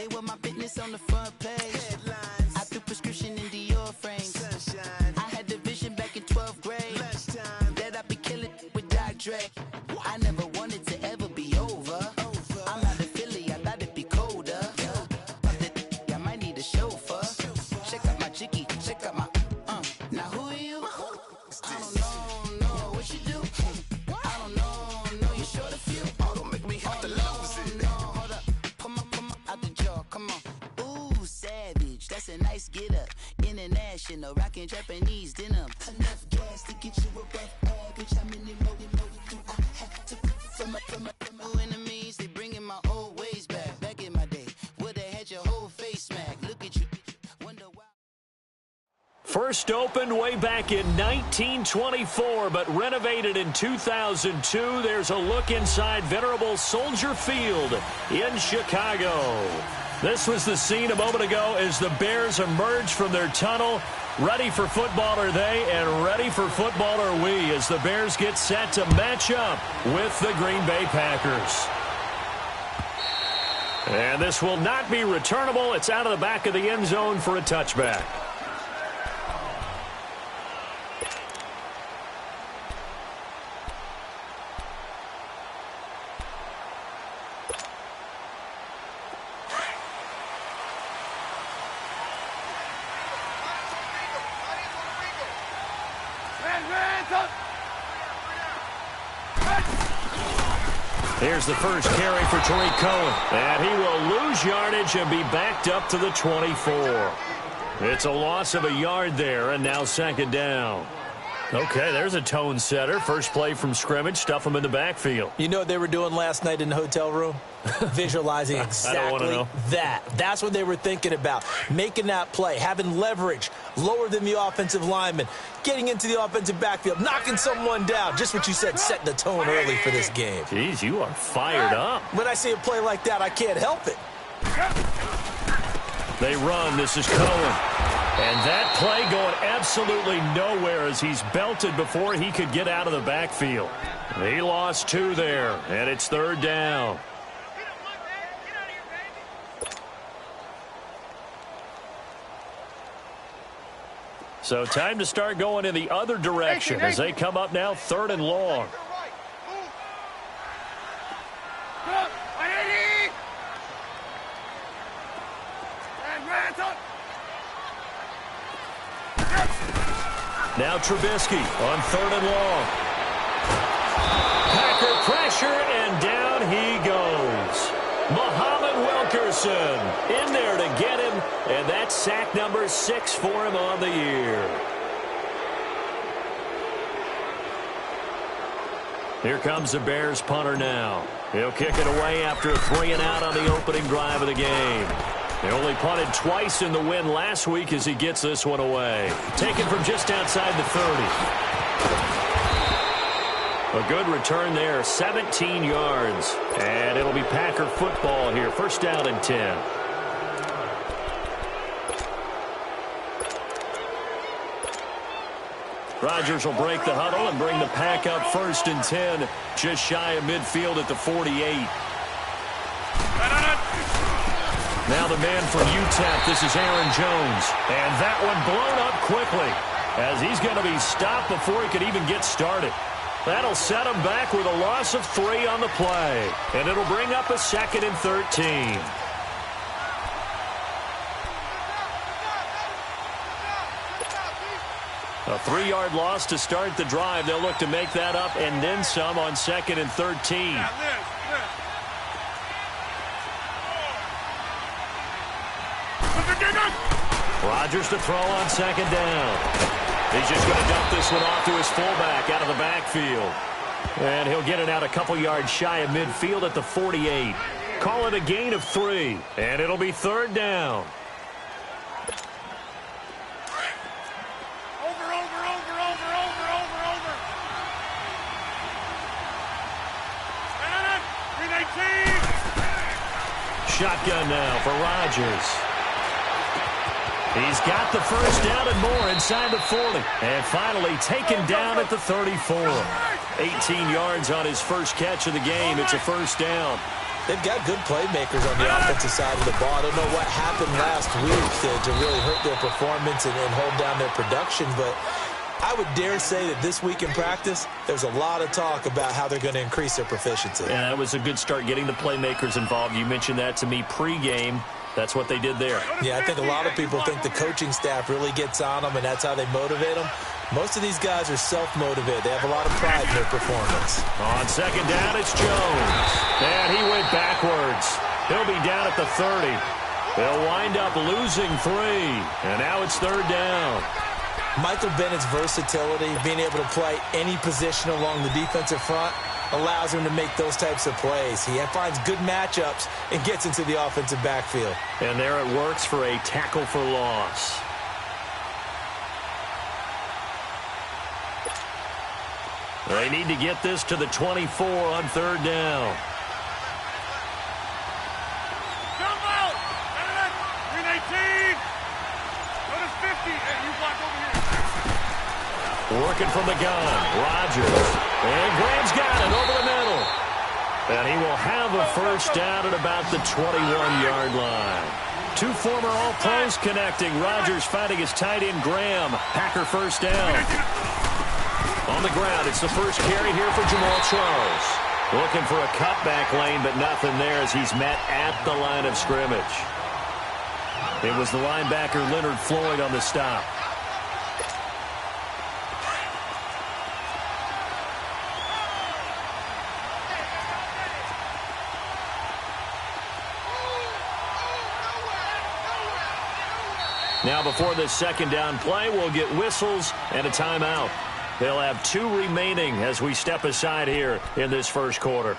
They want my fitness on the front page. Headlines. I threw prescription in Dior frames. Sunshine. I had the vision back in 12th grade. Lunchtime. That I'd be killing with Dr. Dre. I never wanted to ever be over. I'm out of Philly, I thought it'd be colder. I might need a chauffeur. Check out my chicky, check out my Now who are you? I don't know what you do. I don't know you short a few. Oh, don't make me have to lose it. No, hold up, come on, out the jaw, come on. Ooh, savage, that's a nice get up. International, rockin' Japanese denim. Enough gas to get you a rough average. How many more do I have to from my enemies? They bringing my old ways back. Back in my day, where they had your whole face smacked. Look at you, wonder why. First opened way back in 1924, but renovated in 2002. There's a look inside venerable Soldier Field in Chicago. This was the scene a moment ago as the Bears emerged from their tunnel. Ready for football are they, and ready for football are we as the Bears get set to match up with the Green Bay Packers. And this will not be returnable. It's out of the back of the end zone for a touchback. Here's the first carry for Tariq Cohen. And he will lose yardage and be backed up to the 24. It's a loss of a yard there, and now second down. Okay, there's a tone setter. First play from scrimmage, stuff them in the backfield. You know what they were doing last night in the hotel room? Visualizing exactly that. That's what they were thinking about. Making that play, having leverage, lower than the offensive lineman, getting into the offensive backfield, knocking someone down. Just what you said, setting the tone early for this game. Jeez, you are fired up. When I see a play like that, I can't help it. They run. This is Cohen. And that play going absolutely nowhere as he's belted before he could get out of the backfield. He lost 2 there, and it's third down. So time to start going in the other direction as they come up now third and long. Now Trubisky on third and long. Packer pressure, and down he goes. Muhammad Wilkerson in there to get him, and that's sack number 6 for him on the year. Here comes the Bears punter now. He'll kick it away after a 3-and-out on the opening drive of the game. They only punted twice in the win last week as he gets this one away. Taken from just outside the 30. A good return there, 17 yards. And it'll be Packer football here. First down and 10. Rodgers will break the huddle and bring the pack up first and 10. Just shy of midfield at the 48. Now the man from UTEP, this is Aaron Jones. And that one blown up quickly as he's going to be stopped before he could even get started. That'll set him back with a loss of 3 on the play. And it'll bring up a 2nd and 13. A 3-yard loss to start the drive. They'll look to make that up and then some on 2nd and 13. Rodgers to throw on 2nd down. He's just going to dump this one off to his fullback out of the backfield. And he'll get it out a couple yards shy of midfield at the 48. Call it a gain of 3. And it'll be third down. Shotgun now for Rodgers. He's got the first down and more inside the 40. And finally taken down at the 34. 18 yards on his first catch of the game. It's a first down. They've got good playmakers on the offensive side of the ball. I don't know what happened last week to really hurt their performance and hold down their production, but I would dare say that this week in practice, there's a lot of talk about how they're going to increase their proficiency. Yeah, that was a good start getting the playmakers involved. You mentioned that to me pregame. That's what they did there. Yeah, I think a lot of people think the coaching staff really gets on them, and that's how they motivate them. Most of these guys are self-motivated. They have a lot of pride in their performance. On second down, it's Jones. And he went backwards. He'll be down at the 30. They'll wind up losing 3. And now it's third down. Michael Bennett's versatility, being able to play any position along the defensive front, allows him to make those types of plays. He finds good matchups and gets into the offensive backfield. And there it works for a tackle for loss. They need to get this to the 24 on third down. Jump out! 319! Go to 50. Hey, you block over here. Working from the gun. Rodgers. And Graham's got it over the middle. And he will have a first down at about the 21-yard line. Two former All-Pros connecting. Rodgers fighting his tight end Graham. Packer first down. On the ground, it's the first carry here for Jamal Charles. Looking for a cutback lane, but nothing there as he's met at the line of scrimmage. It was the linebacker Leonard Floyd on the stop. Now before this second down play, we'll get whistles and a timeout. They'll have 2 remaining as we step aside here in this first quarter.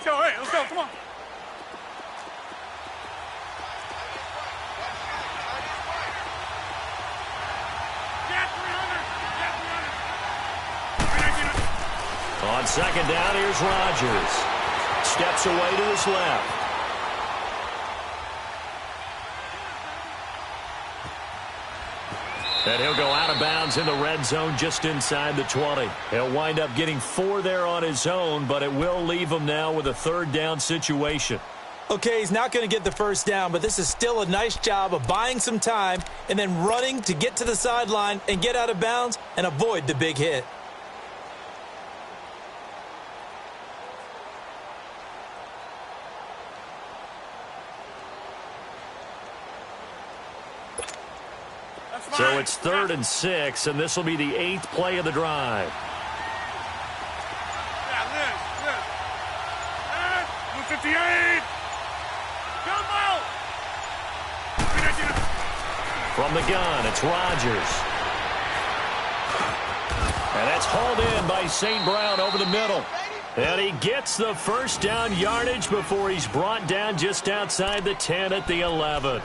So, hey, let's go. Come on. On second down, here's Rodgers. Steps away to his left. And he'll go out of bounds in the red zone just inside the 20. He'll wind up getting 4 there on his own, but it will leave him now with a third down situation. Okay, he's not going to get the first down, but this is still a nice job of buying some time and then running to get to the sideline and get out of bounds and avoid the big hit. So it's 3rd and 6, and this will be the 8th play of the drive. Yeah, Liz. 58. Jump out. From the gun, it's Rodgers. And that's hauled in by St. Brown over the middle. And he gets the first down yardage before he's brought down just outside the 10 at the 11.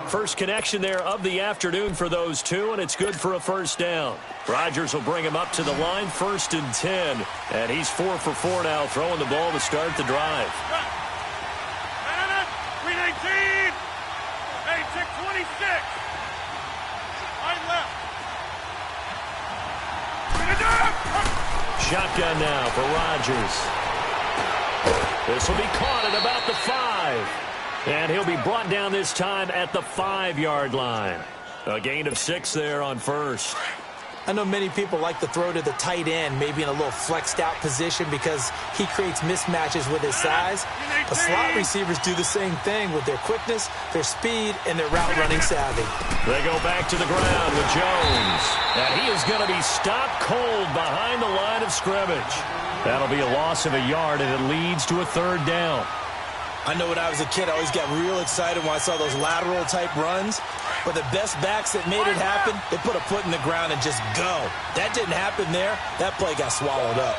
First connection there of the afternoon for those two, and it's good for a first down. Rodgers will bring him up to the line, 1st and 10. And he's 4 for 4 now, throwing the ball to start the drive. 319. Hey, check 26. Right left. Shotgun now for Rodgers. This will be caught at about the 5. And he'll be brought down this time at the 5-yard line. A gain of 6 there on first. I know many people like to throw to the tight end, maybe in a little flexed out position because he creates mismatches with his size. But slot receivers do the same thing with their quickness, their speed, and their route running savvy. They go back to the ground with Jones. And he is going to be stopped cold behind the line of scrimmage. That'll be a loss of a yard, and it leads to a third down. I know when I was a kid, I always got real excited when I saw those lateral-type runs. But the best backs that made it happen, they put a foot in the ground and just go. That didn't happen there. That play got swallowed up.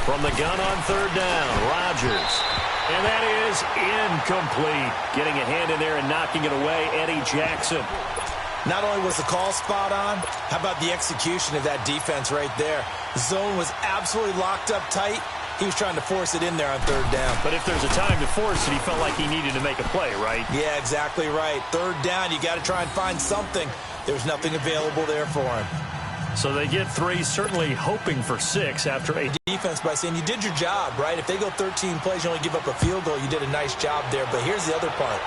From the gun on third down, Rodgers. And that is incomplete. Getting a hand in there and knocking it away, Eddie Jackson. Not only was the call spot on, how about the execution of that defense right there? The zone was absolutely locked up tight. He was trying to force it in there on third down. But if there's a time to force it, he felt like he needed to make a play, right? Yeah, exactly right. Third down, you got to try and find something. There's nothing available there for him. So they get 3, certainly hoping for 6 after a defense by saying you did your job, right? If they go 13 plays, you only give up a field goal, you did a nice job there. But here's the other part.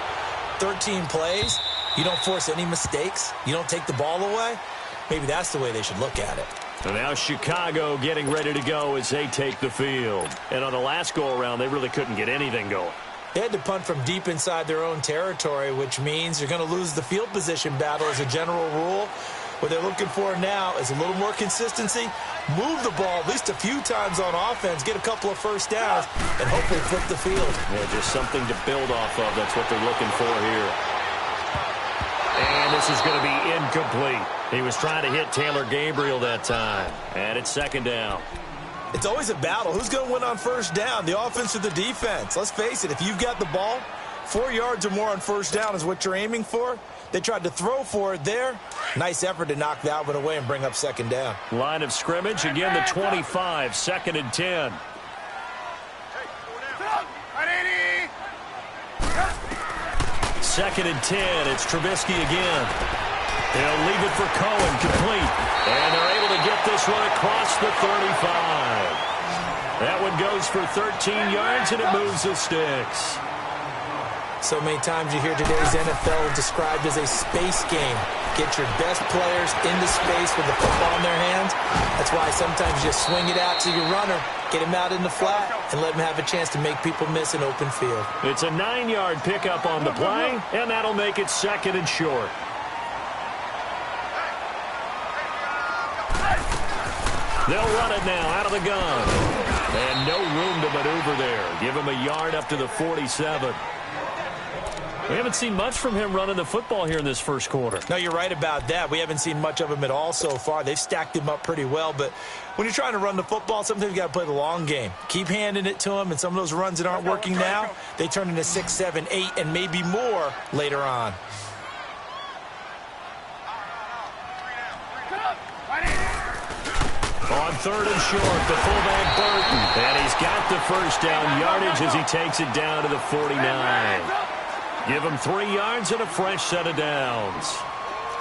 13 plays, you don't force any mistakes, you don't take the ball away. Maybe that's the way they should look at it. So now Chicago getting ready to go as they take the field. And on the last go-around, they really couldn't get anything going. They had to punt from deep inside their own territory, which means you're going to lose the field position battle as a general rule. What they're looking for now is a little more consistency, move the ball at least a few times on offense, get a couple of first downs, and hopefully flip the field. Yeah, just something to build off of. That's what they're looking for here. And this is going to be incomplete. He was trying to hit Taylor Gabriel that time. And it's second down. It's always a battle. Who's going to win on first down, the offense or the defense? Let's face it, if you've got the ball, 4 yards or more on first down is what you're aiming for. They tried to throw for it there. Nice effort to knock that one away and bring up second down. Line of scrimmage, again the 25, 2nd and 10. Second and 10, it's Trubisky again. They'll leave it for Cohen, complete. And they're able to get this one across the 35. That one goes for 13 yards, and it moves the sticks. So many times you hear today's NFL described as a space game. Get your best players into space with the football in their hands. That's why sometimes you just swing it out to your runner, get him out in the flat, and let him have a chance to make people miss an open field. It's a 9-yard pickup on the play, and that'll make it 2nd and short. They'll run it now out of the gun. And no room to maneuver there. Give him a yard up to the 47. We haven't seen much from him running the football here in this first quarter. No, you're right about that. We haven't seen much of him at all so far. They've stacked him up pretty well, but when you're trying to run the football, sometimes you got to play the long game. Keep handing it to him, and some of those runs that aren't working now, they turn into 6, 7, 8, and maybe more later on. On 3rd and short, the fullback Burton. And he's got the first down yardage as he takes it down to the 49. Give him 3 yards and a fresh set of downs.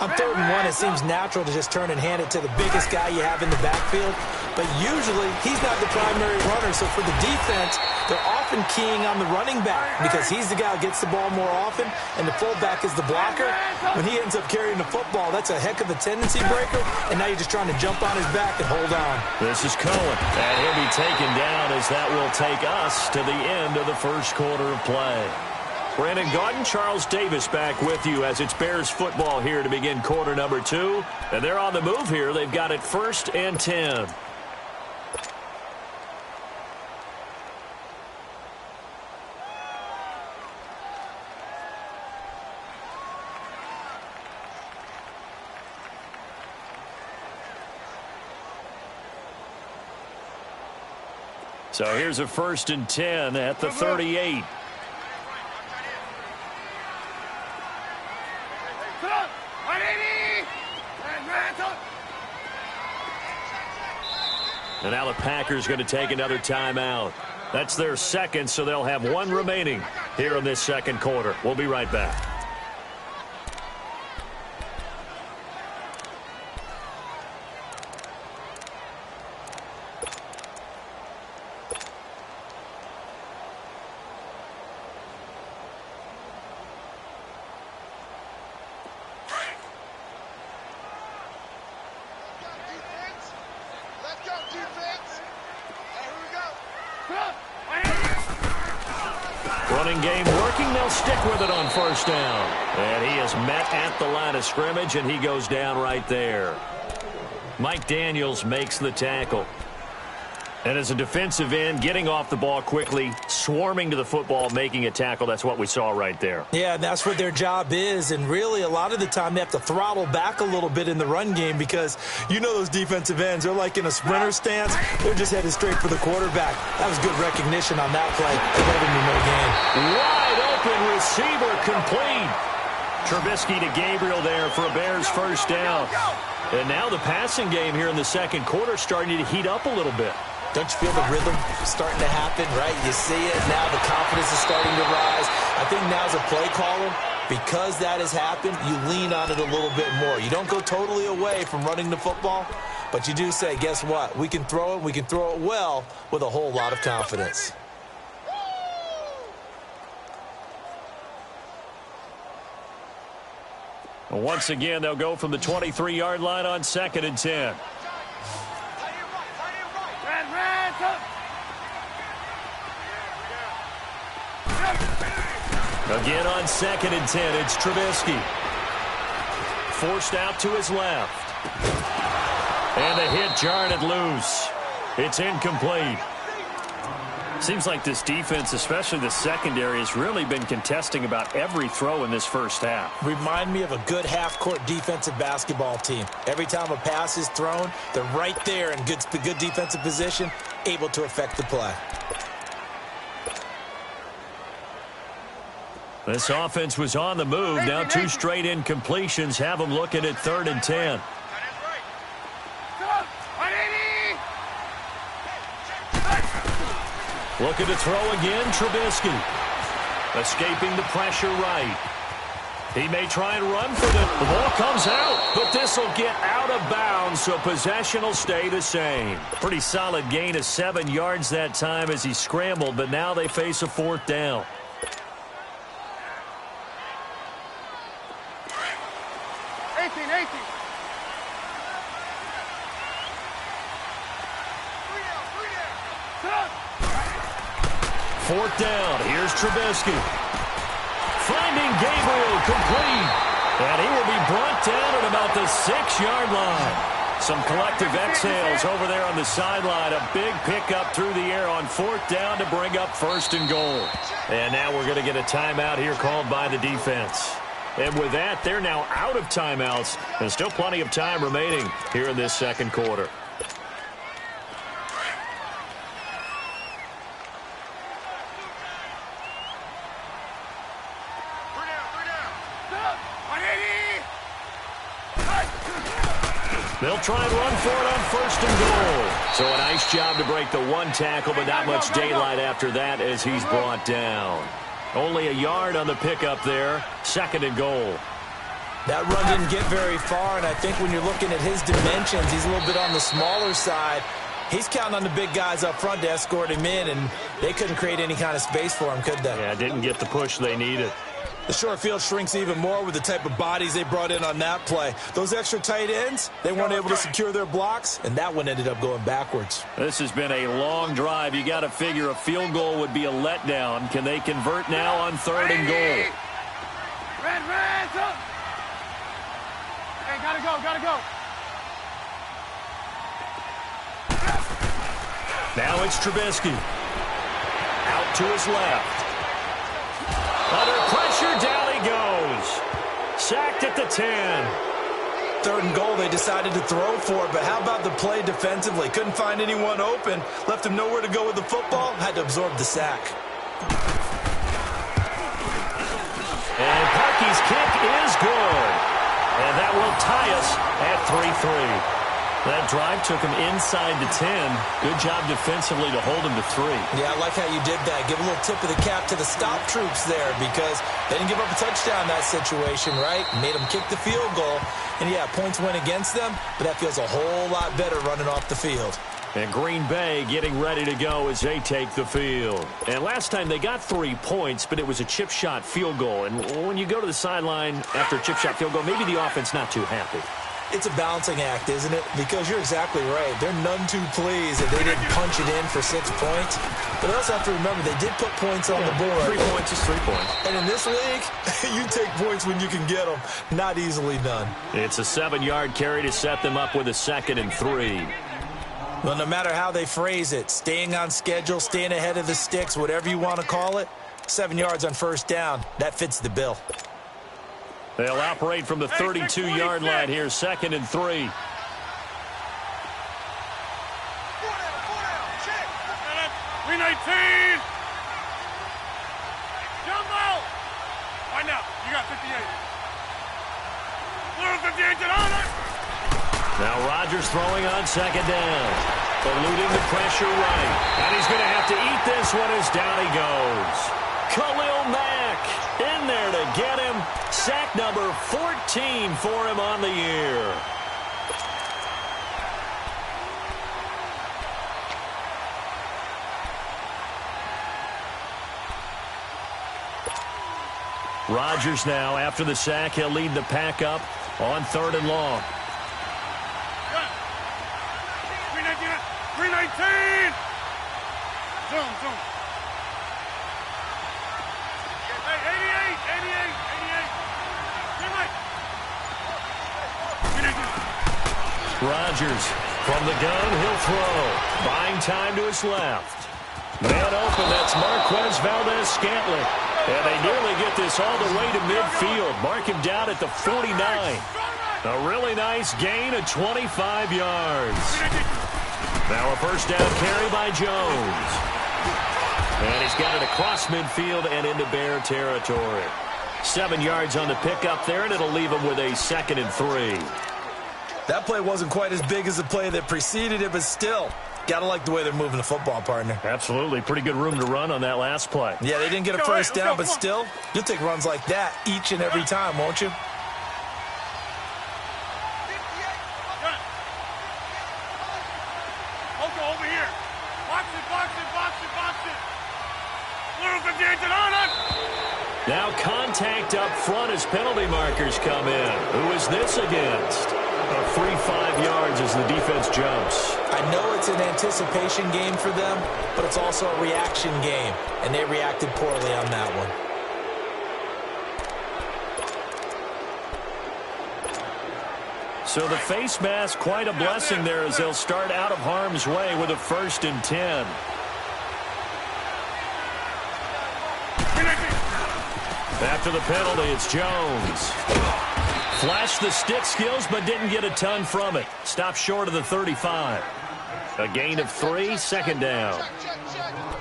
On 3rd and 1, it seems natural to just turn and hand it to the biggest guy you have in the backfield. But usually, he's not the primary runner. So for the defense, they're often keying on the running back because he's the guy who gets the ball more often, and the fullback is the blocker. When he ends up carrying the football, that's a heck of a tendency breaker, and now you're just trying to jump on his back and hold on. This is Cohen, and he'll be taken down as that will take us to the end of the first quarter of play. Brandon Gaudin, Charles Davis back with you as it's Bears football here to begin quarter number 2. And they're on the move here. They've got it 1st and 10. So here's a 1st and 10 at the 38. And now the Packers going to take another timeout. That's their 2nd, so they'll have 1 remaining here in this 2nd quarter. We'll be right back. Running game working. They'll stick with it on 1st down. And he is met at the line of scrimmage, and he goes down right there. Mike Daniels makes the tackle. And as a defensive end, getting off the ball quickly, swarming to the football, making a tackle, that's what we saw right there. Yeah, that's what their job is. And really, a lot of the time, they have to throttle back a little bit in the run game because you know those defensive ends, they're like in a sprinter stance. They're just headed straight for the quarterback. That was good recognition on that play. Wide open receiver complete. Trubisky to Gabriel there for a Bears first down. And now the passing game here in the second quarter starting to heat up a little bit. Don't you feel the rhythm starting to happen, right? You see it. Now the confidence is starting to rise. I think now as a play caller, because that has happened, you lean on it a little bit more. You don't go totally away from running the football, but you do say, guess what? We can throw it. We can throw it well with a whole lot of confidence. Once again, they'll go from the 23-yard line on 2nd and 10. Again on 2nd and 10, it's Trubisky. Forced out to his left. And the hit jarred it loose. It's incomplete. Seems like this defense, especially the secondary, has really been contesting about every throw in this first half. Remind me of a good half-court defensive basketball team. Every time a pass is thrown, they're right there in good defensive position, able to affect the play. This offense was on the move. Now 2 straight incompletions have them looking at 3rd and 10. Looking to throw again, Trubisky. Escaping the pressure right. He may try and run for the ball comes out, but this will get out of bounds, so possession will stay the same. Pretty solid gain of 7 yards that time as he scrambled, but now they face a 4th down. Fourth down. Here's Trubisky. Finding Gabriel complete. And he will be brought down at about the 6-yard line. Some collective exhales over there on the sideline. A big pickup through the air on 4th down to bring up 1st and goal. And now we're going to get a timeout here called by the defense. And with that, they're now out of timeouts. And still plenty of time remaining here in this second quarter. They'll try and run for it on 1st and goal. So a nice job to break the 1 tackle, but not much daylight after that as he's brought down. Only a yard on the pickup there. 2nd and goal. That run didn't get very far, and I think when you're looking at his dimensions, he's a little bit on the smaller side. He's counting on the big guys up front to escort him in, and they couldn't create any kind of space for him, could they? Yeah, didn't get the push they needed. The short field shrinks even more with the type of bodies they brought in on that play. Those extra tight ends, they weren't able to secure their blocks, and that one ended up going backwards. This has been a long drive. You got to figure a field goal would be a letdown. Can they convert now on 3rd and goal? Hey, gotta go. Now it's Trubisky. Out to his left. Under pressure, down he goes. Sacked at the 10. 3rd and goal, they decided to throw for it, but how about the play defensively? Couldn't find anyone open, left him nowhere to go with the football, had to absorb the sack. And Parkey's kick is good. And that will tie us at 3-3. That drive took him inside the 10. Good job defensively to hold him to 3. Yeah, I like how you did that. Give a little tip of the cap to the stop troops there because they didn't give up a touchdown in that situation, right? Made them kick the field goal. And, yeah, points went against them, but that feels a whole lot better running off the field. And Green Bay getting ready to go as they take the field. And last time they got 3 points, but it was a chip shot field goal. And when you go to the sideline after a chip shot field goal, maybe the offense not too happy. It's a balancing act, isn't it? Because you're exactly right. They're none too pleased that they didn't punch it in for 6 points. But they also have to remember they did put points on the board. 3 points is 3 points. And in this league, you take points when you can get them. Not easily done. It's a 7-yard carry to set them up with a 2nd and 3. Well, no matter how they phrase it, staying on schedule, staying ahead of the sticks, whatever you want to call it, 7 yards on first down, that fits the bill. They'll operate from the 32-yard line here, 2nd and 3. 319. Jump out. Right now, you got 58. Little 58, get on it. Now Rodgers throwing on 2nd down. Eluding the pressure right. And he's going to have to eat this one as down he goes. Khalil Mack in there to get him. Sack number 14 for him on the year. Rodgers now, after the sack, he'll lead the pack up on 3rd and long. 319. Zoom. Hey, 88. Rodgers from the gun, he'll throw. Buying time to his left. Man open, that's Marquez Valdez-Scantling. And they nearly get this all the way to midfield. Mark him down at the 49. A really nice gain of 25 yards. Now a first down carry by Jones. And he's got it across midfield and into Bear territory. 7 yards on the pickup there, and it'll leave him with a 2nd and 3. That play wasn't quite as big as the play that preceded it, but still, got to like the way they're moving the football, partner. Absolutely. Pretty good room to run on that last play. Yeah, they didn't get a first down, but still, you'll take runs like that each and every time, won't you? Over here. Box it. Little 58, get on it. Now contact up front as penalty markers come in. Who is this against? A free 5 yards as the defense jumps. I know it's an anticipation game for them, but it's also a reaction game, and they reacted poorly on that one. So the face mask, quite a blessing there as they'll start out of harm's way with a 1st and 10. After the penalty, it's Jones. Flashed the stick skills, but didn't get a ton from it. Stopped short of the 35. A gain of 3, 2nd down.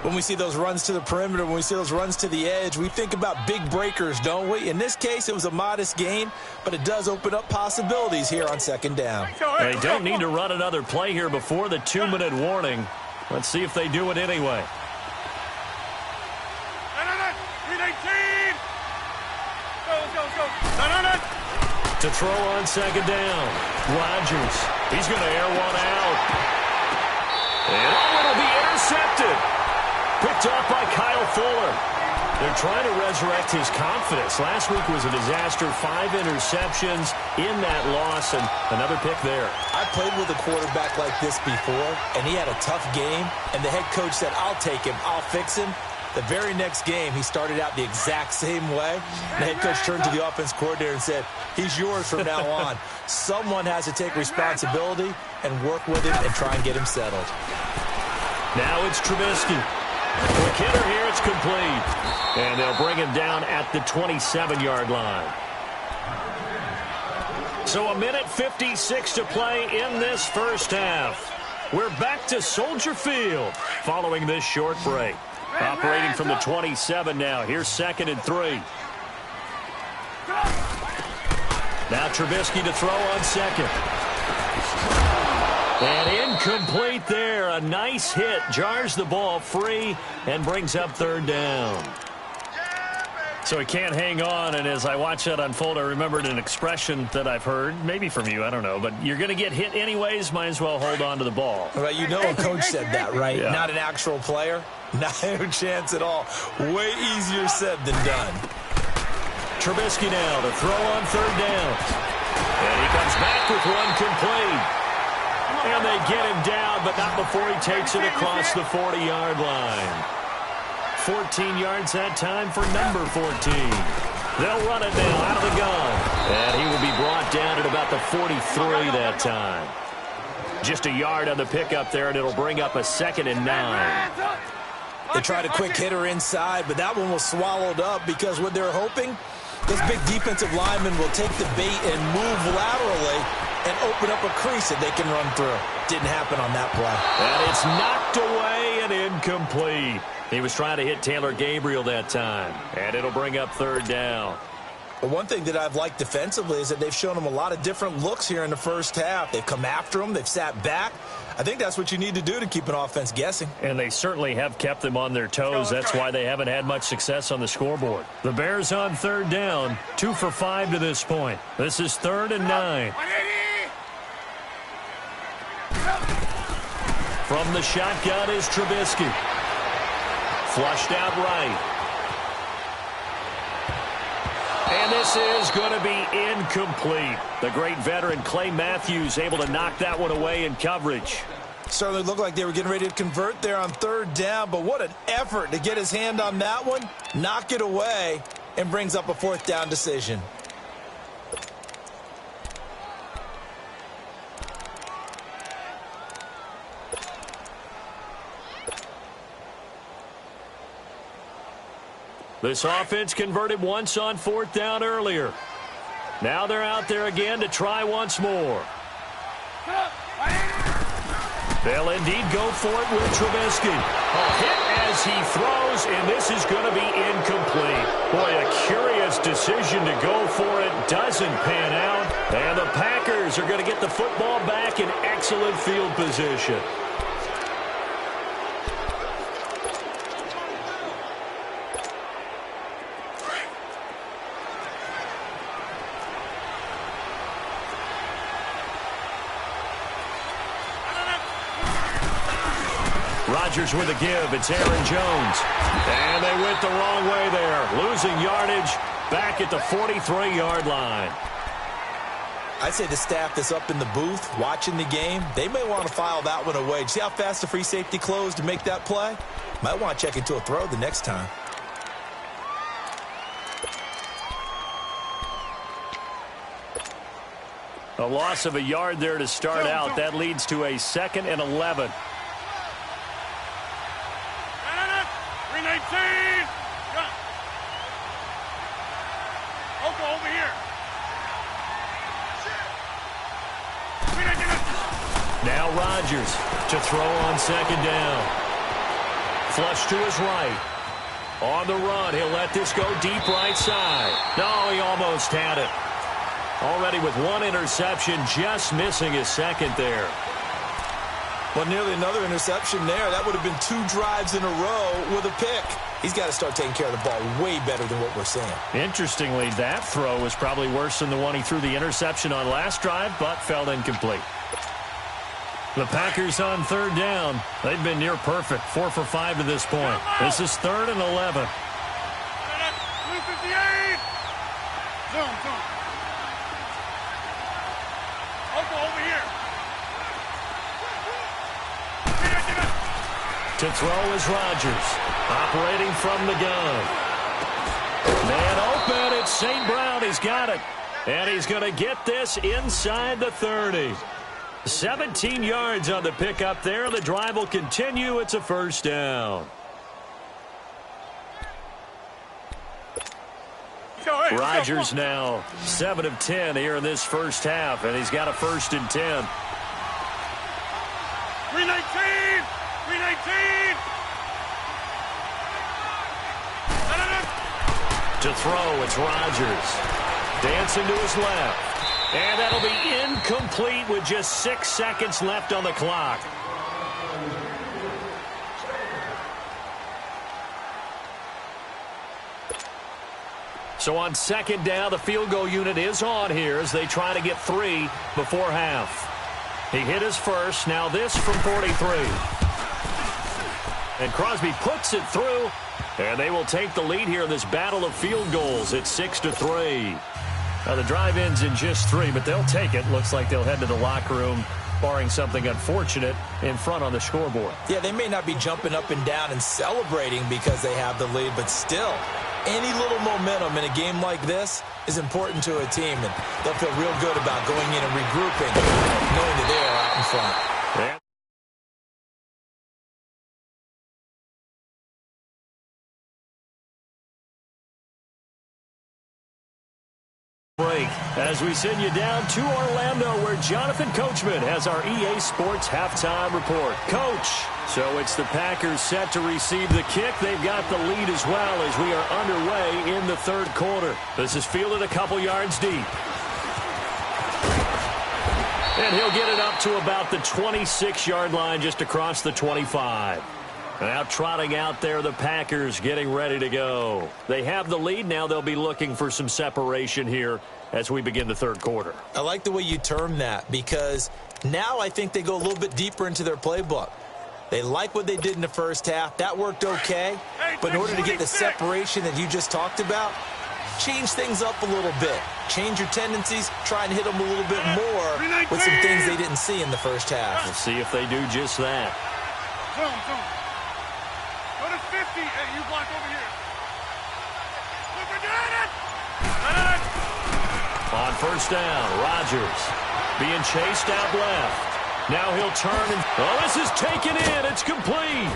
When we see those runs to the perimeter, when we see those runs to the edge, we think about big breakers, don't we? In this case, it was a modest gain, but it does open up possibilities here on 2nd down. They don't need to run another play here before the 2-minute warning. Let's see if they do it anyway. 319. Go. To throw on 2nd down. Rodgers. He's going to air one out. And it'll be intercepted. Picked off by Kyle Fuller. They're trying to resurrect his confidence. Last week was a disaster. 5 interceptions in that loss, and another pick there. I played with a quarterback like this before, and he had a tough game, and the head coach said, I'll take him, I'll fix him. The very next game, he started out the exact same way. The head coach turned to the offense coordinator and said, he's yours from now on. Someone has to take responsibility and work with him and try and get him settled. Now it's Trubisky. Quick hitter here, it's complete. And they'll bring him down at the 27-yard line. So 1:56 to play in this first half. We're back to Soldier Field following this short break. Operating from the 27 now. Here's 2nd and 3. Now Trubisky to throw on 2nd. And incomplete there. A nice hit. Jars the ball free and brings up 3rd down. So he can't hang on, and as I watch that unfold, I remembered an expression that I've heard, maybe from you, I don't know, but you're going to get hit anyways, might as well hold on to the ball. Well, you know a coach said that, right? Yeah. Not an actual player. Not a chance at all. Way easier said than done. Trubisky now to throw on 3rd down. And he comes back with one complete. And they get him down, but not before he takes it across the 40-yard line. 14 yards that time for number 14. They'll run it now out of the gun. And he will be brought down at about the 43 that time. Just a yard on the pickup there, and it'll bring up a 2nd and 9. They tried a quick hitter inside, but that one was swallowed up because what they're hoping, this big defensive lineman will take the bait and move laterally and open up a crease that they can run through. Didn't happen on that play. And it's knocked away and incomplete. He was trying to hit Taylor Gabriel that time, and it'll bring up 3rd down. But one thing that I've liked defensively is that they've shown him a lot of different looks here in the first half. They've come after him. They've sat back. I think that's what you need to do to keep an offense guessing. And they certainly have kept them on their toes. That's why they haven't had much success on the scoreboard. The Bears on 3rd down, 2 for 5 to this point. This is 3rd and 9. From the shotgun is Trubisky. Flushed out right. And this is going to be incomplete. The great veteran Clay Matthews able to knock that one away in coverage. Certainly looked like they were getting ready to convert there on 3rd down, but what an effort to get his hand on that one, knock it away, and brings up a 4th down decision. This offense converted once on 4th down earlier. Now they're out there again to try once more. They'll indeed go for it with Trubisky. A hit as he throws, and this is going to be incomplete. Boy, a curious decision to go for it. Doesn't pan out. And the Packers are going to get the football back in excellent field position. Rodgers with a give. It's Aaron Jones. And they went the wrong way there. Losing yardage back at the 43-yard line. I'd say the staff that's up in the booth watching the game, they may want to file that one away. See how fast the free safety closed to make that play? Might want to check into a throw the next time. A loss of a yard there to start out. That leads to a 2nd and 11. 319. Over here. Now Rodgers to throw on 2nd down. Flush to his right. On the run, he'll let this go deep right side. No, he almost had it. Already with 1 interception, just missing his 2nd there. Well, nearly another interception there. That would have been 2 drives in a row with a pick. He's got to start taking care of the ball way better than what we're seeing. Interestingly, that throw was probably worse than the one he threw the interception on last drive, but fell incomplete. The Packers on 3rd down. They've been near perfect, 4 for 5 to this point. This is 3rd and 11. 258. Zoom. Over here. To throw is Rodgers. Operating from the gun. Man open. It's St. Brown. He's got it. And he's going to get this inside the 30. 17 yards on the pickup there. The drive will continue. It's a 1st down. Rodgers now 7 of 10 here in this first half, and he's got a 1st and 10. 319. To throw, it's Rodgers. Dancing to his left. And that'll be incomplete with just 6 seconds left on the clock. So on 2nd down, the field goal unit is on here as they try to get 3 before half. He hit his first. Now this from 43. And Crosby puts it through. And they will take the lead here in this battle of field goals. It's 6-3. Now the drive ends in just 3, but they'll take it. Looks like they'll head to the locker room, barring something unfortunate in front on the scoreboard. Yeah, they may not be jumping up and down and celebrating because they have the lead, but still, any little momentum in a game like this is important to a team, and they'll feel real good about going in and regrouping, knowing that they are out in front. And break as we send you down to Orlando, where Jonathan Coachman has our EA Sports halftime report. Coach, so it's the Packers set to receive the kick. They've got the lead as well as we are underway in the third quarter. This is fielded a couple yards deep. And he'll get it up to about the 26-yard line, just across the 25. Now trotting out there, the Packers getting ready to go. They have the lead. Now they'll be looking for some separation here as we begin the third quarter. I like the way you term that, because now I think they go a little bit deeper into their playbook. They like what they did in the first half. That worked okay. But in order to get the separation that you just talked about, change things up a little bit. Change your tendencies. Try and hit them a little bit more with some things they didn't see in the first half. We'll see if they do just that. Zone. Go to 50. Hey, you block over here. Look, we're doing it! On first down, Rodgers being chased out left. Now he'll turn and... Oh, this is taken in. It's complete.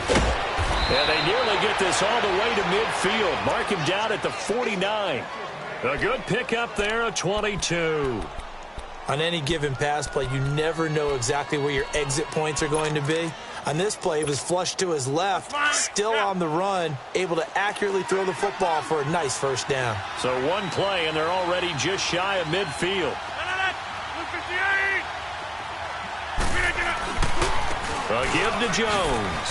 And they nearly get this all the way to midfield. Mark him down at the 49. A good pickup there, a 22. On any given pass play, you never know exactly where your exit points are going to be. On this play, he was flushed to his left, still on the run, able to accurately throw the football for a nice first down. So one play, and they're already just shy of midfield. A give to Jones.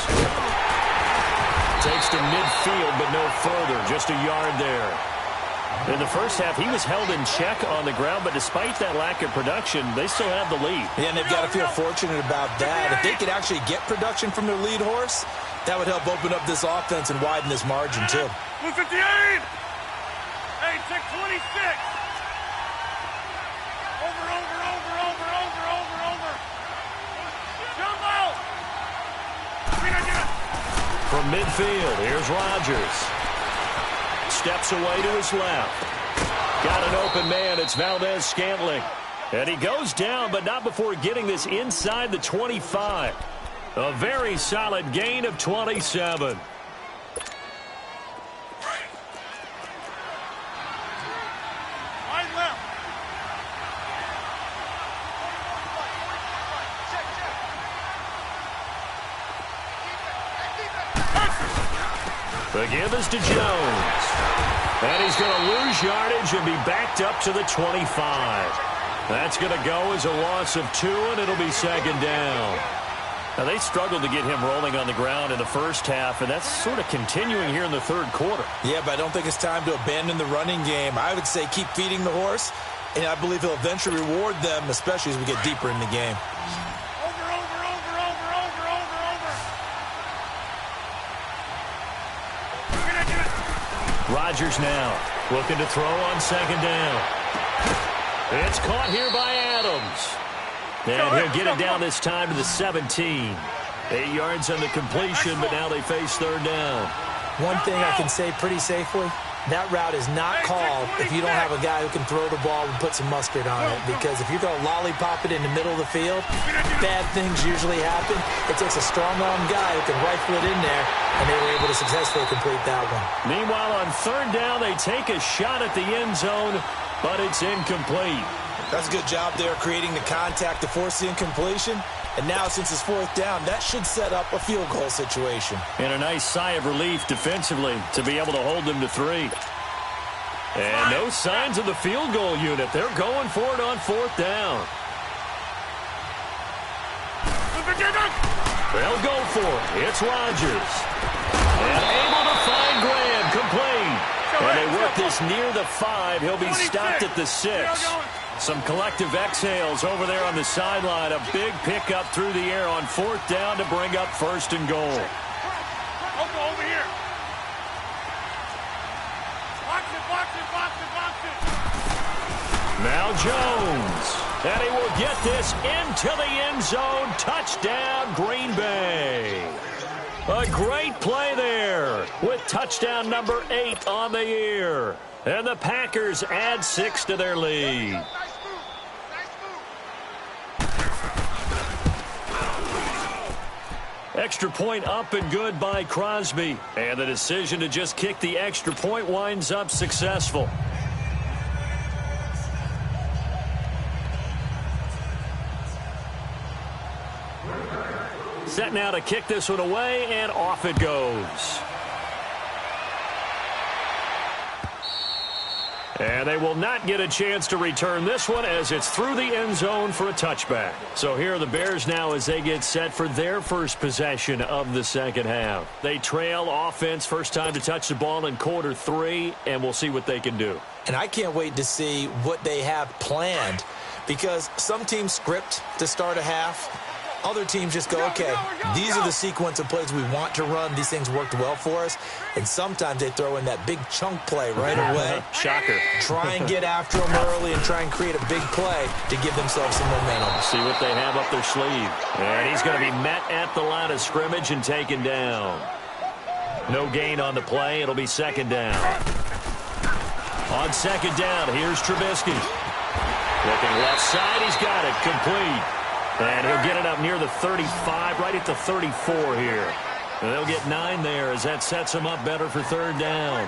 Takes to midfield, but no further, just a yard there. In the first half, he was held in check on the ground, but despite that lack of production, they still have the lead. Yeah, and they've got to feel fortunate about that. If they could actually get production from their lead horse, that would help open up this offense and widen this margin, too. 58! Hey, check 26! Over. Jump out! From midfield, here's Rodgers. Steps away to his left. Got an open man. It's Valdez-Scantling. And he goes down, but not before getting this inside the 25. A very solid gain of 27. Right left. The give is to Jones. And he's going to lose yardage and be backed up to the 25. That's going to go as a loss of 2, and it'll be second down. Now, they struggled to get him rolling on the ground in the first half, and that's sort of continuing here in the third quarter. Yeah, but I don't think it's time to abandon the running game. I would say keep feeding the horse, and I believe he'll eventually reward them, especially as we get deeper in the game. Rodgers now looking to throw on second down. It's caught here by Adams. And he'll get it down this time to the 17. 8 yards on the completion, but now they face third down. One thing I can say pretty safely, that route is not called if you don't have a guy who can throw the ball and put some mustard on it. Because if you're going to lollipop it in the middle of the field, bad things usually happen. It takes a strong-arm guy who can rifle it in there, and they were able to successfully complete that one. Meanwhile, on third down, they take a shot at the end zone, but it's incomplete. That's a good job there creating the contact to force the incompletion. And now, since it's fourth down, that should set up a field goal situation. And a nice sigh of relief defensively to be able to hold them to 3. And no signs of the field goal unit. They're going for it on fourth down. They'll go for it. It's Rodgers. And able to find Graham, complete. And they work this near the 5. He'll be stopped at the 6. Some collective exhales over there on the sideline. A big pickup through the air on fourth down to bring up first and goal. Over here. Box it. Now Jones. And he will get this into the end zone. Touchdown, Green Bay. A great play there with touchdown number 8 on the year. And the Packers add 6 to their lead. Extra point up and good by Crosby. And the decision to just kick the extra point winds up successful. Set now to kick this one away, and off it goes. And they will not get a chance to return this one as it's through the end zone for a touchback. So here are the Bears now as they get set for their first possession of the second half. They trail offense, first time to touch the ball in quarter 3, and we'll see what they can do. And I can't wait to see what they have planned, because some teams script to start a half. Other teams just go, okay, these are the sequence of plays we want to run. These things worked well for us. And sometimes they throw in that big chunk play right away. Shocker. Try and get after them early and try and create a big play to give themselves some momentum. See what they have up their sleeve. And he's going to be met at the line of scrimmage and taken down. No gain on the play. It'll be second down. On second down, here's Trubisky. Looking left side, he's got it. Complete. And he'll get it up near the 35, right at the 34 here. And they'll get 9 there as that sets him up better for third down.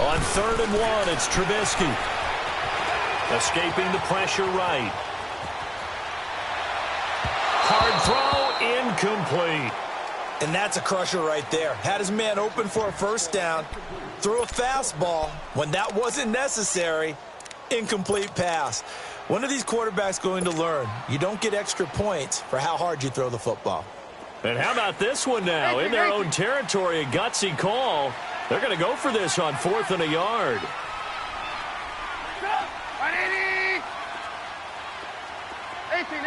On 3rd and 1, it's Trubisky. Escaping the pressure right. Hard throw, incomplete. And that's a crusher right there. Had his man open for a first down. Threw a fastball when that wasn't necessary. Incomplete pass. When are these quarterbacks going to learn? You don't get extra points for how hard you throw the football. And how about this one now? In their own territory, a gutsy call. They're going to go for this on 4th and a yard. 18.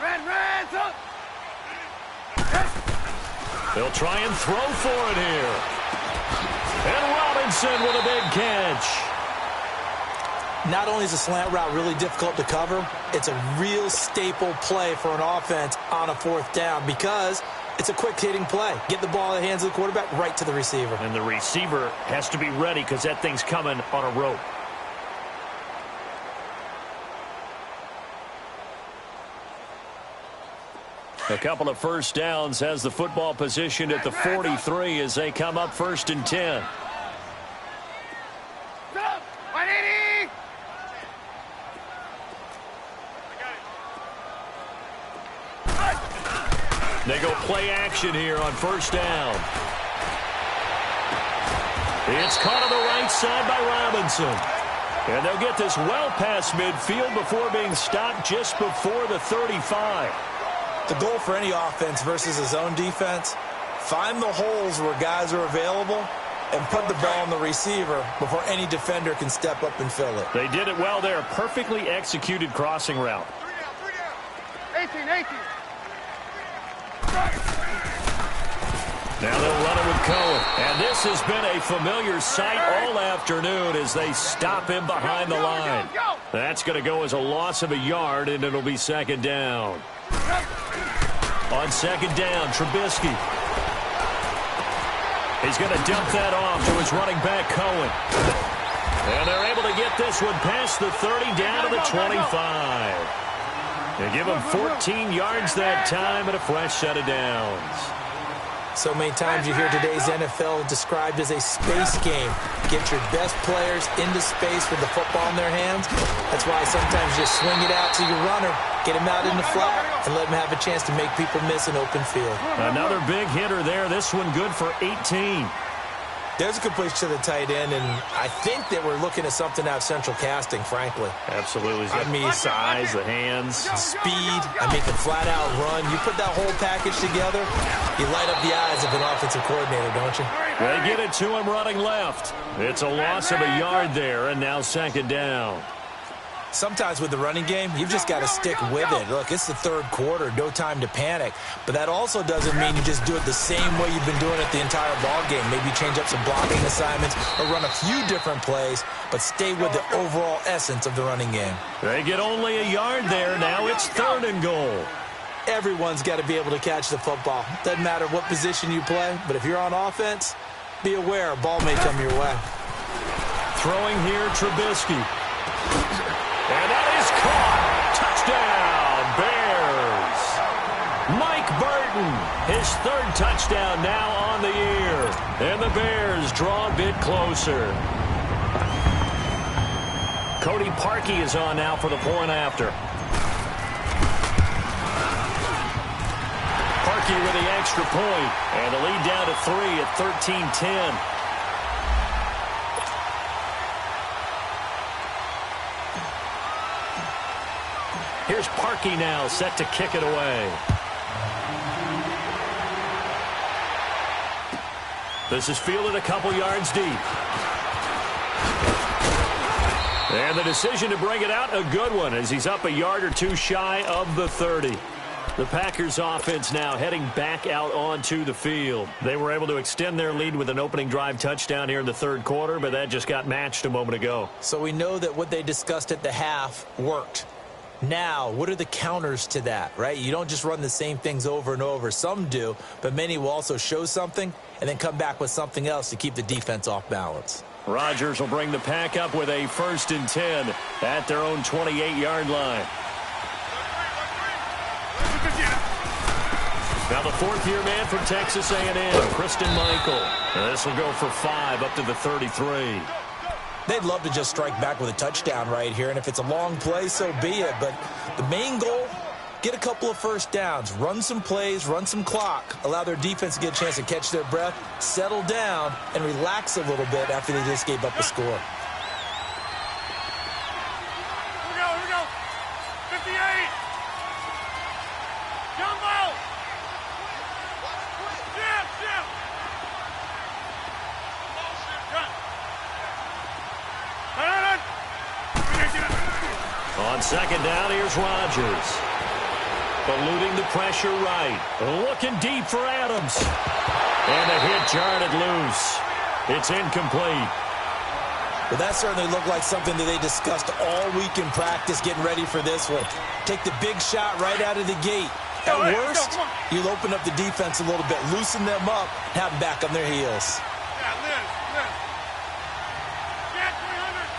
Red, up. They'll try and throw for it here. And Robinson with a big catch. Not only is a slant route really difficult to cover, it's a real staple play for an offense on a 4th down because it's a quick-hitting play. Get the ball in the hands of the quarterback right to the receiver. And the receiver has to be ready because that thing's coming on a rope. A couple of first downs has the football positioned at the 43 as they come up 1st and 10. They go play action here on 1st down. It's caught on the right side by Robinson. And they'll get this well past midfield before being stopped just before the 35. The goal for any offense versus a zone defense, find the holes where guys are available and put the ball on the receiver before any defender can step up and fill it. They did it well there. Perfectly executed crossing route. 18. Now they'll run it with Cohen. And this has been a familiar sight all afternoon as they stop him behind the line. That's going to go as a loss of a yard, and it'll be second down. On second down, Trubisky. He's going to dump that off to his running back, Cohen. And they're able to get this one past the 30 down to the 25. They give him 14 yards that time and a fresh set of downs. So many times you hear today's NFL described as a space game. Get your best players into space with the football in their hands. That's why sometimes you swing it out to your runner, get him out in the flat, and let him have a chance to make people miss an open field. Another big hitter there. This one good for 18. There's a completion to the tight end, and I think that we're looking at something out of central casting, frankly. Absolutely. I mean, size, the hands. Speed. I mean, the flat-out run. You put that whole package together, you light up the eyes of an offensive coordinator, don't you? They get it to him running left. It's a loss of a yard there, and now second down. Sometimes with the running game, you've just got to stick with it. Look, it's the 3rd quarter, no time to panic. But that also doesn't mean you just do it the same way you've been doing it the entire ball game. Maybe change up some blocking assignments or run a few different plays, but stay with the overall essence of the running game. They get only a yard there. Now it's 3rd and goal. Everyone's got to be able to catch the football. Doesn't matter what position you play, but if you're on offense, be aware a ball may come your way. Throwing here, Trubisky. And that is caught. Touchdown, Bears. Mike Burton, his third touchdown now on the year. And the Bears draw a bit closer. Cody Parkey is on now for the point after. Parkey with the extra point. And the lead down to 3 at 13-10. Here's Parkey now, set to kick it away. This is fielded a couple yards deep. And the decision to bring it out, a good one, as he's up a yard or two shy of the 30. The Packers offense now heading back out onto the field. They were able to extend their lead with an opening drive touchdown here in the third quarter, but that just got matched a moment ago. So we know that what they discussed at the half worked. Now, what are the counters to that, right? You don't just run the same things over and over. Some do, but many will also show something and then come back with something else to keep the defense off balance. Rodgers will bring the Pack up with a 1st and 10 at their own 28-yard line. Now the fourth-year man for Texas A&M, Christian Michael. And this will go for 5 up to the 33. They'd love to just strike back with a touchdown right here, and if it's a long play, so be it. But the main goal, get a couple of first downs, run some plays, run some clock, allow their defense to get a chance to catch their breath, settle down, and relax a little bit after they just gave up a score. Here we go. 58. Jumbo. Jim. On second down, here's Rodgers. Eluding the pressure right. Looking deep for Adams. And a hit jarred it loose. It's incomplete. Well, that certainly looked like something that they discussed all week in practice getting ready for this one. Take the big shot right out of the gate. At worst, you'll open up the defense a little bit, loosen them up, have them back on their heels. Yeah, Liz. Get 300.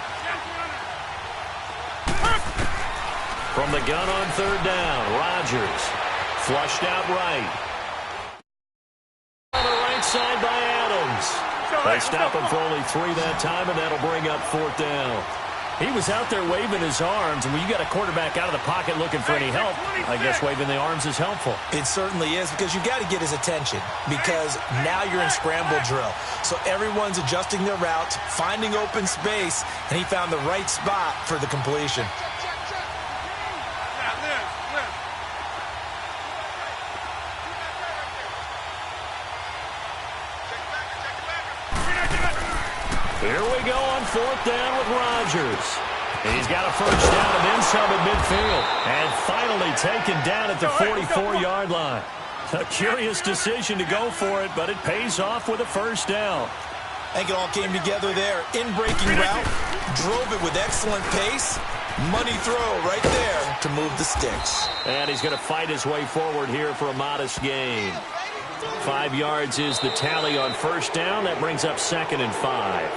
From the gun on third down, Rodgers flushed out right. On the right side by Adams. They stop him for only 3 that time, and that'll bring up 4th down. He was out there waving his arms, and when you got a quarterback out of the pocket looking for any help, I guess waving the arms is helpful. It certainly is, because you got to get his attention, because now you're in scramble drill. So everyone's adjusting their routes, finding open space, and he found the right spot for the completion. Here we go on 4th down with Rodgers. He's got a first down and then some at midfield. And finally taken down at the 44-yard line. A curious decision to go for it, but it pays off with a first down. I think it all came together there. In-breaking route, drove it with excellent pace. Money throw right there to move the sticks. And he's going to fight his way forward here for a modest gain. 5 yards is the tally on first down. That brings up 2nd and 5.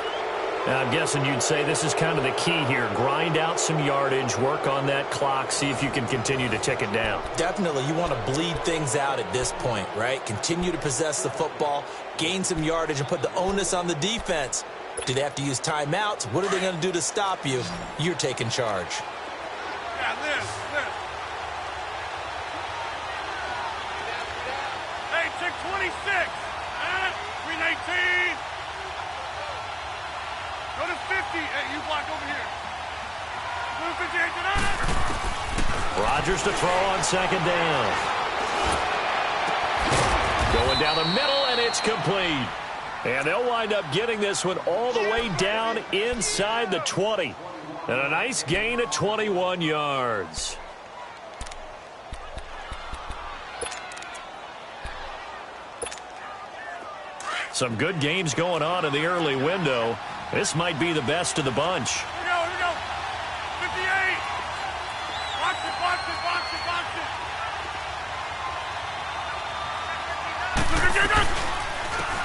Now, I'm guessing you'd say this is kind of the key here. Grind out some yardage, work on that clock, see if you can continue to tick it down. Definitely. You want to bleed things out at this point, right? Continue to possess the football, gain some yardage, and put the onus on the defense. Do they have to use timeouts? What are they going to do to stop you? You're taking charge. Yeah, Liz. Hey, check 26. 319. Go to 50. Hey, you block over here. Go to 58. Get out of it. Rodgers to throw on second down. Going down the middle, and it's complete. And they'll wind up getting this one all the way down inside the 20. And a nice gain of 21 yards. Some good games going on in the early window. This might be the best of the bunch. Here we go. 58. Box it.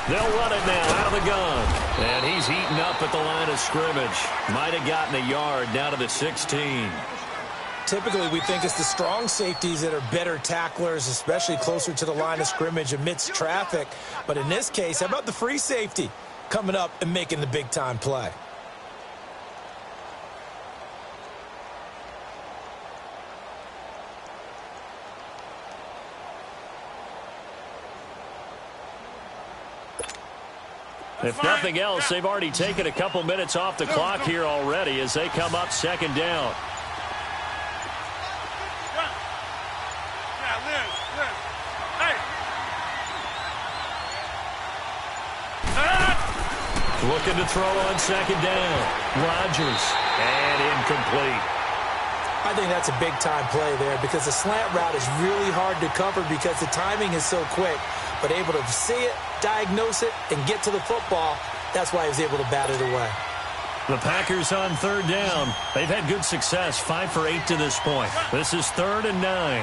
They'll run it now out of the gun. And he's eaten up at the line of scrimmage. Might have gotten a yard down to the 16. Typically, we think it's the strong safeties that are better tacklers, especially closer to the line of scrimmage amidst traffic. But in this case, how about the free safety coming up and making the big-time play? If nothing else, they've already taken a couple minutes off the clock here already as they come up second down. Looking to throw on second down. Rodgers, and incomplete. I think that's a big-time play there because the slant route is really hard to cover because the timing is so quick. But able to see it, diagnose it, and get to the football, that's why he was able to bat it away. The Packers on third down. They've had good success, 5 for 8 to this point. This is 3rd and 9.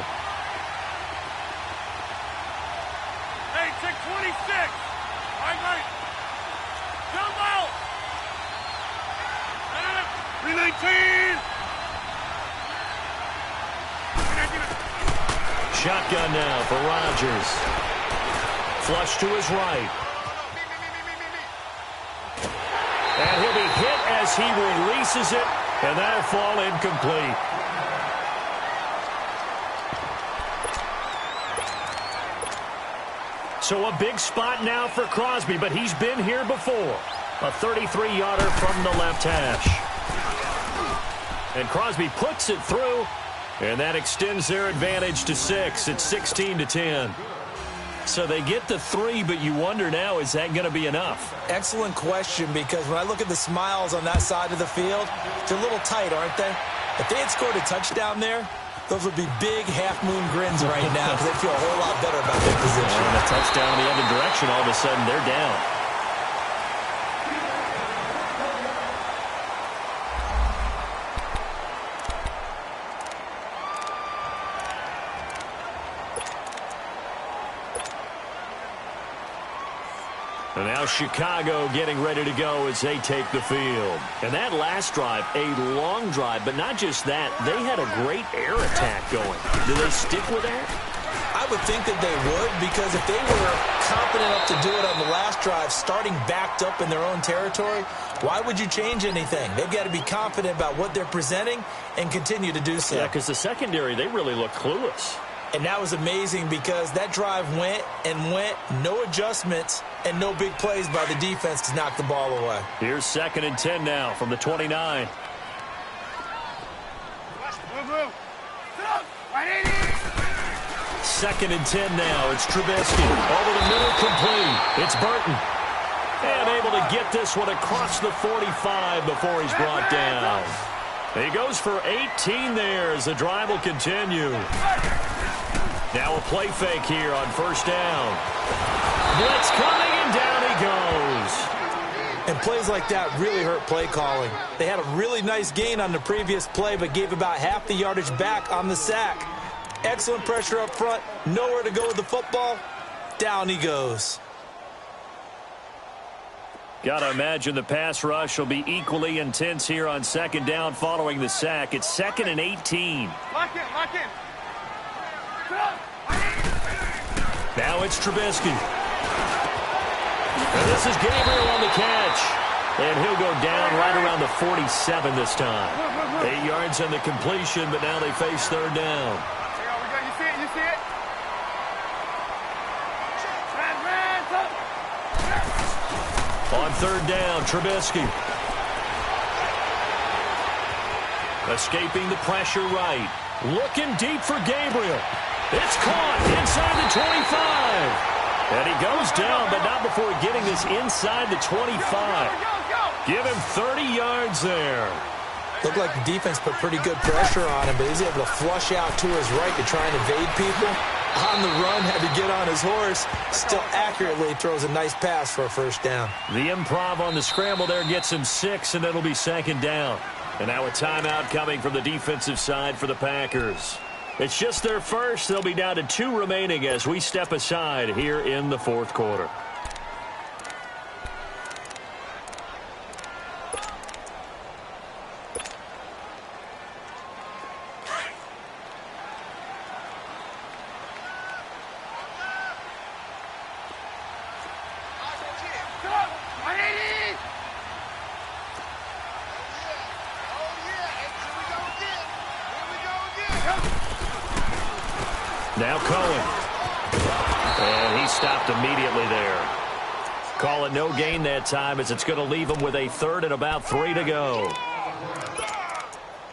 Hey, take 26. Right. Jump out. 319. Shotgun now for Rodgers. Flush to his right. And he'll be hit as he releases it, and that'll fall incomplete. So a big spot now for Crosby, but he's been here before. A 33-yarder from the left hash. And Crosby puts it through, and that extends their advantage to 6. It's 16-10. So they get the 3, but you wonder now, is that going to be enough? Excellent question, because when I look at the smiles on that side of the field, they're a little tight, aren't they? If they had scored a touchdown there, those would be big half-moon grins right now because they feel a whole lot better about their position. And a touchdown in the other direction, all of a sudden they're down. And now Chicago getting ready to go as they take the field. And that last drive, a long drive, but not just that. They had a great air attack going. Do they stick with that? I would think that they would, because if they were confident enough to do it on the last drive, starting backed up in their own territory, why would you change anything? They've got to be confident about what they're presenting and continue to do so. Yeah, because the secondary, they really look clueless. And that was amazing because that drive went and went, no adjustments, and no big plays by the defense to knock the ball away. Here's 2nd and 10 now from the 29. Second and 10 now. It's Trubisky. Over the middle, complete. It's Burton. And able to get this one across the 45 before he's brought down. He goes for 18 there as the drive will continue. Now a play fake here on first down. Blitz coming, and down he goes. And plays like that really hurt play calling. They had a really nice gain on the previous play, but gave about half the yardage back on the sack. Excellent pressure up front. Nowhere to go with the football. Down he goes. Got to imagine the pass rush will be equally intense here on second down following the sack. It's 2nd and 18. Lock in. Now it's Trubisky. And this is Gabriel on the catch. And he'll go down right around the 47 this time. 8 yards on the completion, but now they face third down. You see it? On third down, Trubisky. Escaping the pressure right. Looking deep for Gabriel. It's caught inside the 25. And he goes down, but not before getting this inside the 25. Give him 30 yards there. Looked like the defense put pretty good pressure on him, but he's able to flush out to his right to try and evade people. On the run, had to get on his horse. Still accurately throws a nice pass for a first down. The improv on the scramble there gets him 6, and it'll be second down. And now a timeout coming from the defensive side for the Packers. It's just their first. They'll be down to 2 remaining as we step aside here in the fourth quarter. Now Cohen. And he stopped immediately there. Call it no gain that time as it's going to leave him with a third and about 3 to go.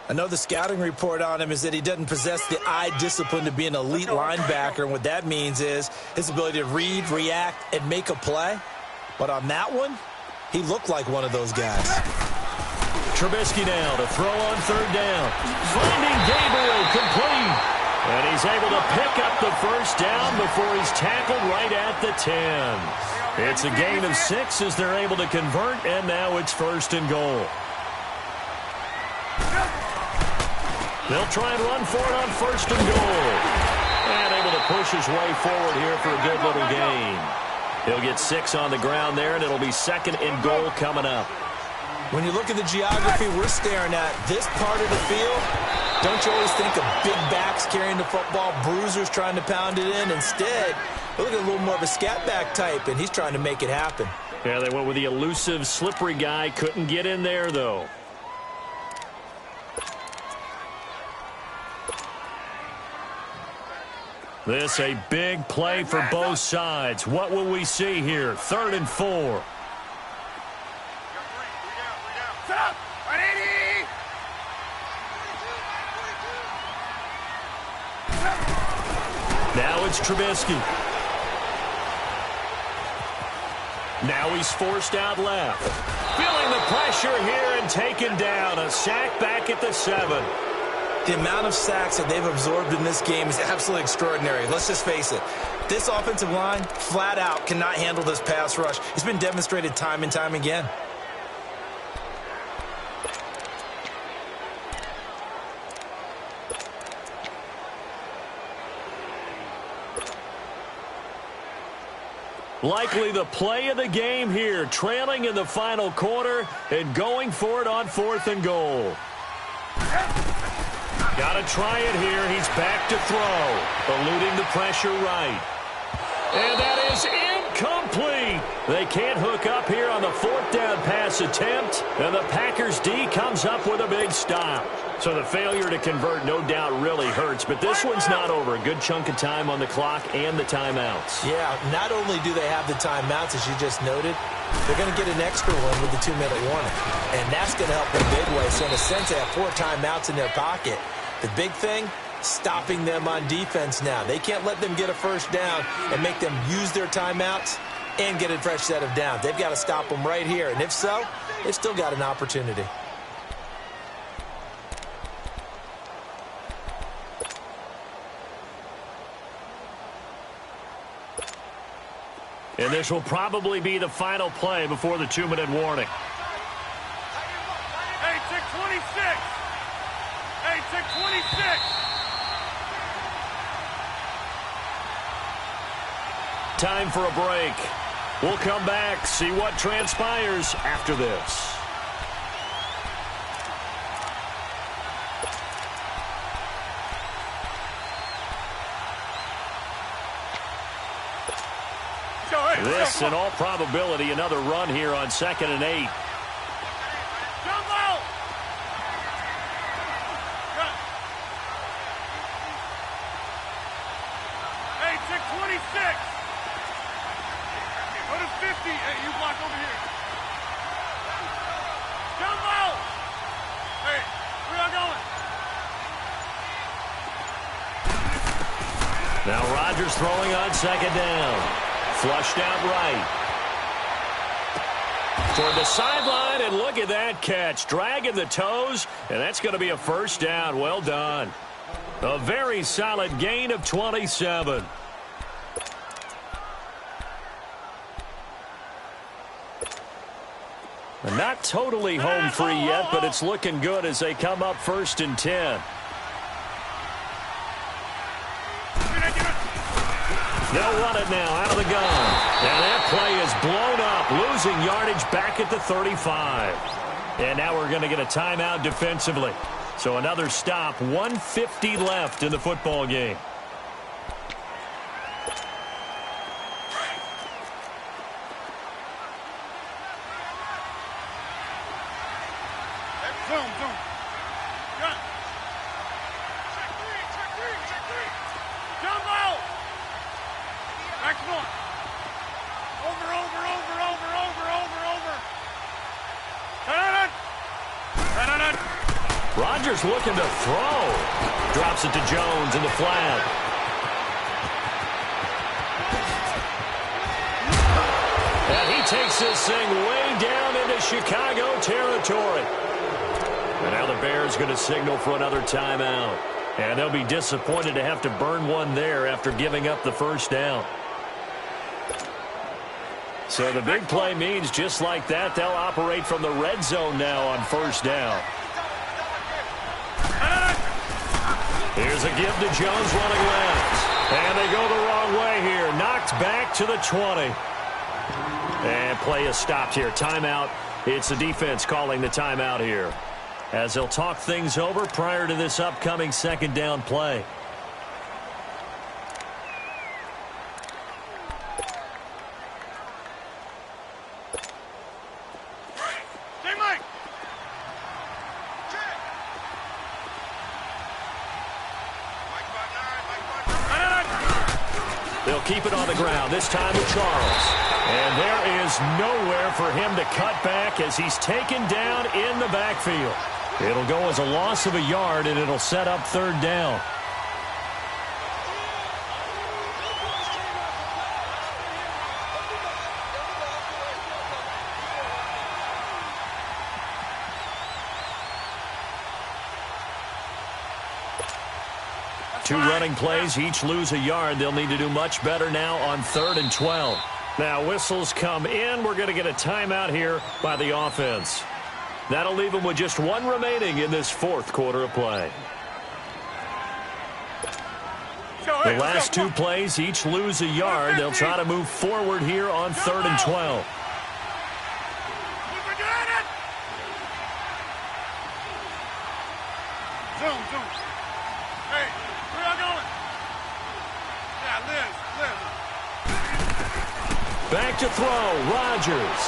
I know the scouting report on him is that he doesn't possess the eye discipline to be an elite linebacker, and what that means is his ability to read, react, and make a play. But on that one, he looked like one of those guys. Trubisky now to throw on third down. Finding Gabriel complete. And he's able to pick up the first down before he's tackled right at the 10. It's a gain of 6 as they're able to convert, and now it's 1st and goal. They'll try and run for it on 1st and goal. And able to push his way forward here for a good little gain. He'll get 6 on the ground there, and it'll be 2nd and goal coming up. When you look at the geography we're staring at, this part of the field, don't you always think of big backs carrying the football, bruisers trying to pound it in? Instead, look at a little more of a scat back type, and he's trying to make it happen. Yeah, they went with the elusive, slippery guy. Couldn't get in there, though. This a big play for both sides. What will we see here? 3rd and 4. Now it's Trubisky. Now he's forced out left. Feeling the pressure here and taken down. A sack back at the 7. The amount of sacks that they've absorbed in this game is absolutely extraordinary. Let's just face it. This offensive line, flat out, cannot handle this pass rush. It's been demonstrated time and time again. Likely the play of the game here, trailing in the final quarter and going for it on 4th and goal. Got to try it here. He's back to throw. Eluding the pressure right. And that is incomplete. They can't hook up here on the 4th down pass attempt. And the Packers D comes up with a big stop. So the failure to convert no doubt really hurts. But this one's not over. A good chunk of time on the clock and the timeouts. Yeah, not only do they have the timeouts, as you just noted, they're going to get an extra one with the 2-minute warning. And that's going to help in a big way. So in a sense, they have 4 timeouts in their pocket. The big thing, stopping them on defense now. They can't let them get a first down and make them use their timeouts and get a fresh set of downs. They've got to stop them right here. And if so, they've still got an opportunity. And this will probably be the final play before the 2-minute warning. Hey, check 26. Hey, check 26. Time for a break. We'll come back, see what transpires after this. This, in all probability, another run here on 2nd and 8. Jumbo! Hey, check 26. Go to 50. Hey, you block over here. Jumbo! Hey, where y'all going? Now Rodgers throwing on 2nd down. Flushed out right. Toward the sideline, and look at that catch. Dragging the toes, and that's going to be a first down. Well done. A very solid gain of 27. Not totally home free yet, but it's looking good as they come up 1st and 10. They'll run it now out of the gun. And that play is blown up, losing yardage back at the 35. And now we're going to get a timeout defensively. So another stop, 1:50 left in the football game. Zoom, zoom. Gun. Check three. Jumbo! Come on. Over. Turn. Rodgers looking to throw. Drops it to Jones in the flat. And he takes this thing way down into Chicago territory. And now the Bears going to signal for another timeout. And they'll be disappointed to have to burn one there after giving up the first down. So the big play means just like that, they'll operate from the red zone now on first down. Here's a give to Jones running left. And they go the wrong way here. Knocked back to the 20. And play is stopped here. Timeout. It's the defense calling the timeout here, as they'll talk things over prior to this upcoming second down play. They'll keep it on the ground, this time with Charles. And there is nowhere for him to cut back as he's taken down in the backfield. It'll go as a loss of a yard, and it'll set up third down. Two running plays, each lose a yard. They'll need to do much better now on 3rd and 12. Now whistles come in. We're going to get a timeout here by the offense. That'll leave them with just one remaining in this fourth quarter of play. The last two plays, each lose a yard. They'll try to move forward here on 3rd and 12. Zoom. Hey, where y'all going? Yeah, Liz. Back to throw, Rodgers.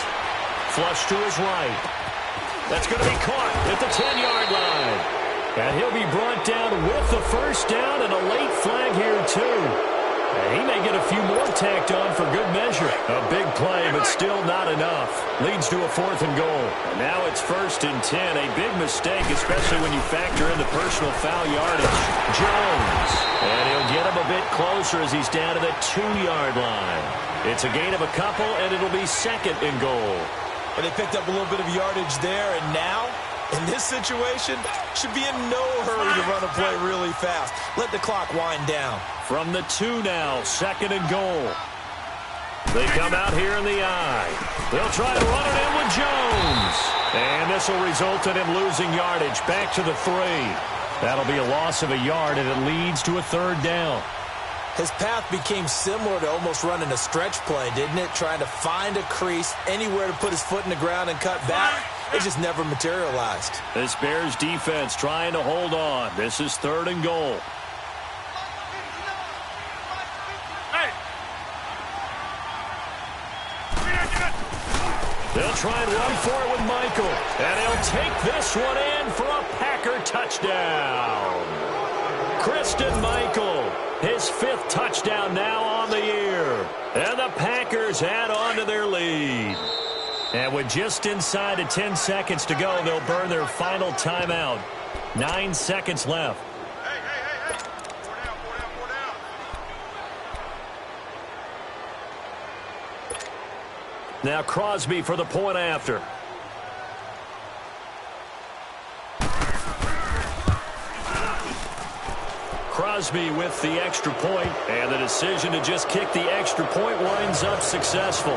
Flush to his right. That's going to be caught at the 10-yard line. And he'll be brought down with the first down and a late flag here, too. And he may get a few more tacked on for good measure. A big play, but still not enough. Leads to a 4th and goal. And now it's 1st and 10. A big mistake, especially when you factor in the personal foul yardage. Jones. And he'll get him a bit closer as he's down to the 2-yard line. It's a gain of a couple, and it'll be 2nd and goal. And they picked up a little bit of yardage there, and now, in this situation, should be in no hurry to run a play really fast. Let the clock wind down. From the 2 now, 2nd and goal. They come out here in the eye. They'll try to run it in with Jones. And this will result in him losing yardage back to the 3. That'll be a loss of a yard, and it leads to a 3rd down. His path became similar to almost running a stretch play, didn't it? Trying to find a crease, anywhere to put his foot in the ground and cut back. It just never materialized. This Bears defense trying to hold on. This is 3rd and goal. They'll try and run for it with Michael. And he'll take this one in for a Packer touchdown. Christian Michael, his 5th touchdown now on the year. And the Packers add on to their lead. And with just inside of 10 seconds to go, they'll burn their final timeout. 9 seconds left. Hey. Four down. Now Crosby for the point after. Crosby with the extra point, and the decision to just kick the extra point winds up successful.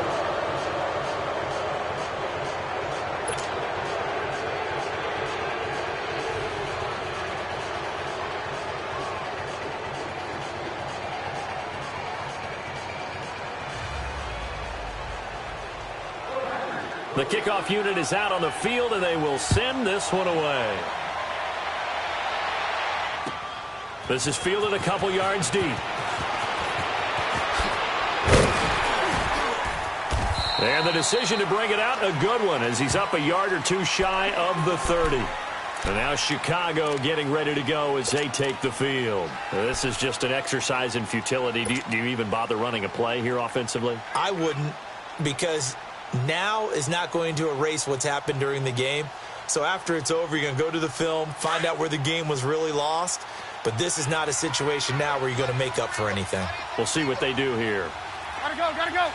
The kickoff unit is out on the field, and they will send this one away. This is fielded a couple yards deep. And the decision to bring it out, a good one, as he's up a yard or two shy of the 30. And now Chicago getting ready to go as they take the field. This is just an exercise in futility. Do you even bother running a play here offensively? I wouldn't, because now is not going to erase what's happened during the game. So after it's over, you're going to go to the film, find out where the game was really lost. But this is not a situation now where you're going to make up for anything. We'll see what they do here. Gotta go, gotta go.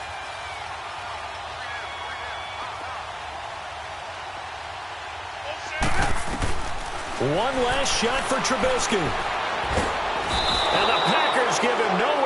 One last shot for Trubisky. And the Packers give him no